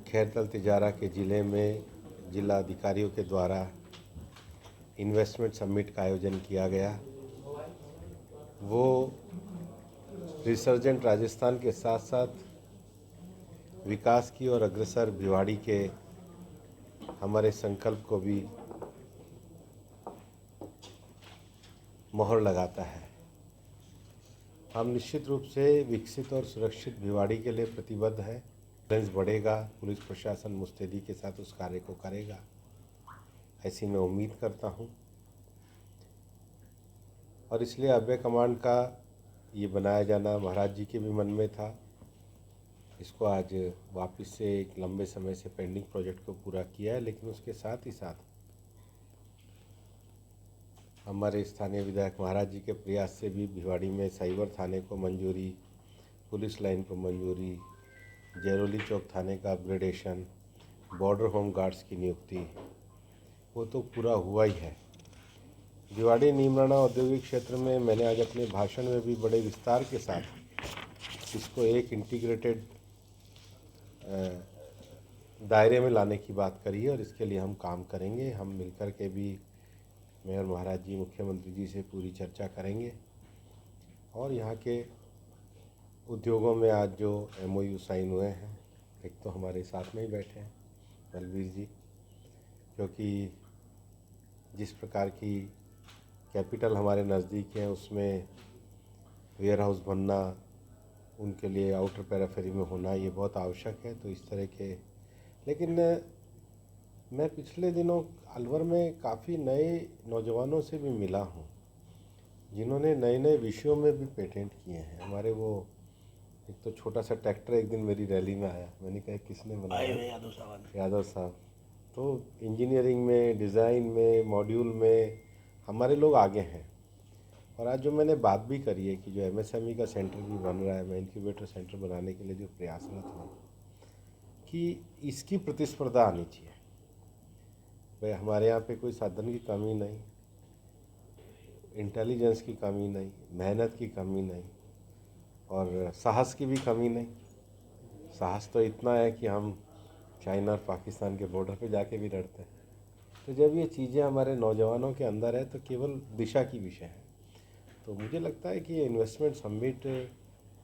खैरतल तिजारा के ज़िले में जिला अधिकारियों के द्वारा इन्वेस्टमेंट समिट का आयोजन किया गया। वो रिसर्जेंट राजस्थान के साथ साथ विकास की और अग्रसर भिवाड़ी के हमारे संकल्प को भी मोहर लगाता है। हम निश्चित रूप से विकसित और सुरक्षित भिवाड़ी के लिए प्रतिबद्ध हैं। बैलेंस बढ़ेगा, पुलिस प्रशासन मुस्तैदी के साथ उस कार्य को करेगा, ऐसी मैं उम्मीद करता हूं। और इसलिए अभय कमांड का ये बनाया जाना महाराज जी के भी मन में था। इसको आज वापस से एक लंबे समय से पेंडिंग प्रोजेक्ट को पूरा किया है, लेकिन उसके साथ ही साथ हमारे स्थानीय विधायक महाराज जी के प्रयास से भी भिवाड़ी में साइबर थाने को मंजूरी, पुलिस लाइन को मंजूरी, जैरोली चौक थाने का अपग्रेडेशन, बॉर्डर होम गार्ड्स की नियुक्ति, वो तो पूरा हुआ ही है। भिवाड़ी नीमराना औद्योगिक क्षेत्र में मैंने आज अपने भाषण में भी बड़े विस्तार के साथ इसको एक इंटीग्रेटेड दायरे में लाने की बात करी है और इसके लिए हम काम करेंगे। हम मिलकर के भी मेयर महाराज जी, मुख्यमंत्री जी से पूरी चर्चा करेंगे और यहाँ के उद्योगों में आज जो MOU साइन हुए हैं, एक तो हमारे साथ में ही बैठे हैं बलबीर जी, क्योंकि जिस प्रकार की कैपिटल हमारे नज़दीक है उसमें वेयर हाउस बनना, उनके लिए आउटर पैराफेरी में होना ये बहुत आवश्यक है। तो इस तरह के, लेकिन मैं पिछले दिनों अलवर में काफ़ी नए नौजवानों से भी मिला हूँ जिन्होंने नए नए विषयों में भी पेटेंट किए हैं। हमारे वो एक तो छोटा सा ट्रैक्टर एक दिन मेरी रैली में आया, मैंने कहा किसने बनाया? यादव साहब। तो इंजीनियरिंग में, डिज़ाइन में, मॉड्यूल में हमारे लोग आगे हैं। और आज जो मैंने बात भी करी है कि जो MSME का सेंटर भी बन रहा है, मैं इंक्यूबेटर सेंटर बनाने के लिए जो प्रयासरत हूँ कि इसकी प्रतिस्पर्धा आनी चाहिए। भाई हमारे यहाँ पे कोई साधन की कमी नहीं, इंटेलिजेंस की कमी नहीं, मेहनत की कमी नहीं और साहस की भी कमी नहीं। साहस तो इतना है कि हम चाइना और पाकिस्तान के बॉर्डर पे जाके भी लड़ते हैं। तो जब ये चीज़ें हमारे नौजवानों के अंदर है तो केवल दिशा की विषय है। तो मुझे लगता है कि ये इन्वेस्टमेंट समिट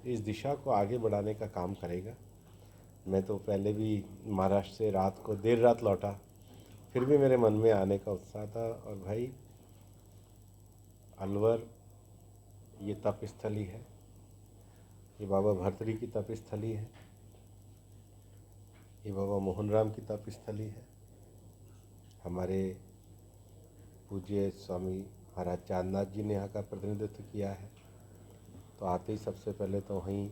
इस दिशा को आगे बढ़ाने का काम करेगा। मैं तो पहले भी महाराष्ट्र से रात को देर रात लौटा, फिर भी मेरे मन में आने का उत्साह था। और भाई अलवर ये तप स्थली है, ये बाबा भर्तरी की तप स्थली है, ये बाबा मोहन राम की तप स्थली है, हमारे पूज्य स्वामी महाराज चांदनाथ जी ने यहाँ का प्रतिनिधित्व किया है। तो आते ही सबसे पहले तो वहीं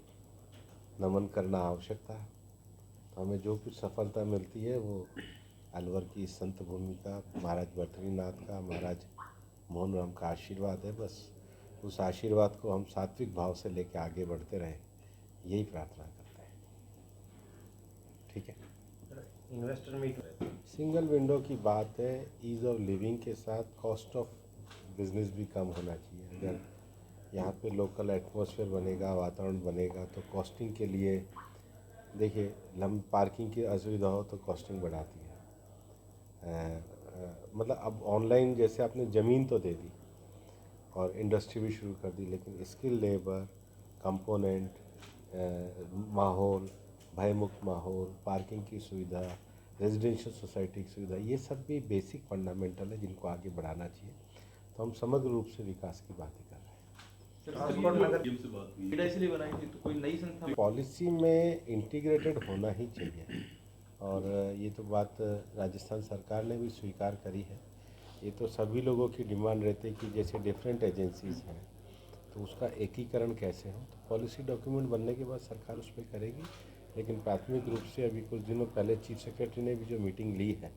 नमन करना आवश्यक था। तो हमें जो कुछ सफलता मिलती है वो अलवर की संत भूमि का, महाराज बद्रीनाथ का, महाराज मोहन राम का आशीर्वाद है। बस उस आशीर्वाद को हम सात्विक भाव से लेकर आगे बढ़ते रहें, यही प्रार्थना करते हैं। ठीक है। इन्वेस्टर मीट सिंगल विंडो की बात है, ईज़ ऑफ लिविंग के साथ कॉस्ट ऑफ बिजनेस भी कम होना चाहिए। अगर यहाँ पे लोकल एटमॉस्फेयर बनेगा, वातावरण बनेगा, तो कॉस्टिंग के लिए देखिए, पार्किंग की असुविधा हो तो कॉस्टिंग बढ़ाती है। मतलब अब ऑनलाइन जैसे आपने ज़मीन तो दे दी और इंडस्ट्री भी शुरू कर दी, लेकिन स्किल लेबर, कंपोनेंट, माहौल, भयमुक्त माहौल, पार्किंग की सुविधा, रेजिडेंशियल सोसाइटी की सुविधा, ये सब भी बेसिक फंडामेंटल है जिनको आगे बढ़ाना चाहिए। तो हम समग्र रूप से विकास की बात ही कर रहे हैं। तो कोई नई संस्था पॉलिसी में इंटीग्रेटेड होना ही चाहिए और ये तो बात राजस्थान सरकार ने भी स्वीकार करी है। ये तो सभी लोगों की डिमांड रहती है कि जैसे डिफरेंट एजेंसीज़ हैं तो उसका एकीकरण कैसे हो। तो पॉलिसी डॉक्यूमेंट बनने के बाद सरकार उस पर करेगी, लेकिन प्राथमिक रूप से अभी कुछ दिनों पहले चीफ सेक्रेटरी ने भी जो मीटिंग ली है,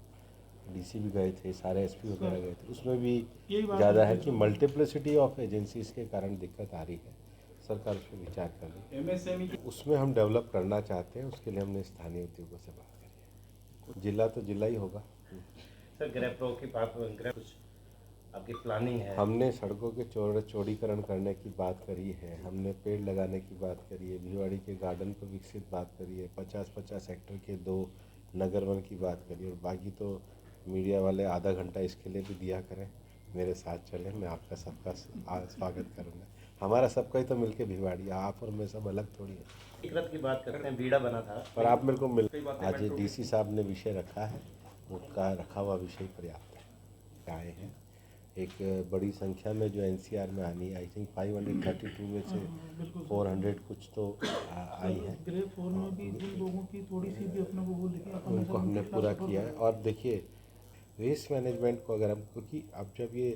DC भी गए थे, सारे SP वगैरह गए थे, उसमें भी ज़्यादा है कि मल्टीप्लिसिटी ऑफ एजेंसीज़ के कारण दिक्कत आ रही है। सरकार उस पर विचार कर रही है। MSME उसमें हम डेवलप करना चाहते हैं, उसके लिए हमने स्थानीय उद्योगों से बात करी है। जिला तो जिला ही होगा। सर ग्रैप्रो की बात कुछ आपकी प्लानिंग है? हमने सड़कों के चौड़ीकरण करने की बात करी है, हमने पेड़ लगाने की बात करी है, भिवाड़ी के गार्डन को विकसित बात करी है, 50-50 हेक्टर के 2 नगर वन की बात करी है। और बाकी तो मीडिया वाले आधा घंटा इसके लिए भी दिया करें, मेरे साथ चलें, मैं आपका सबका स्वागत करूँगा। हमारा सबका ही तो मिलके भिवाड़ी, आप और मैं सब अलग थोड़ी है। एकीकृत की बात करते हैं, बीड़ा बना था। पर आप मेरे को मिल, आज डीसी साहब ने विषय रखा है, उसका रखा हुआ विषय पर्याप्त है। आए हैं एक बड़ी संख्या में जो एनसीआर में आनी है, आई थिंक 532 में से 400 कुछ तो आई है। ग्रेड 4 में भी जिन लोगों की थोड़ी सी भी अपने को वो लिखी उनको हमने पूरा किया है। और देखिए वेस्ट मैनेजमेंट को अगर हम, क्योंकि अब जब ये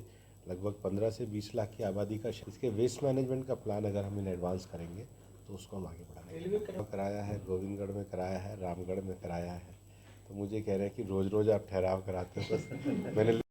लगभग 15 से 20 लाख की आबादी का इसके वेस्ट मैनेजमेंट का प्लान अगर हम इन एडवांस करेंगे तो उसको हम आगे बढ़ाएंगे। कराया है, गोविंदगढ़ में कराया है, रामगढ़ में कराया है। तो मुझे कह रहे हैं कि रोज़ रोज़ आप ठहराव कराते हो, बस मैंने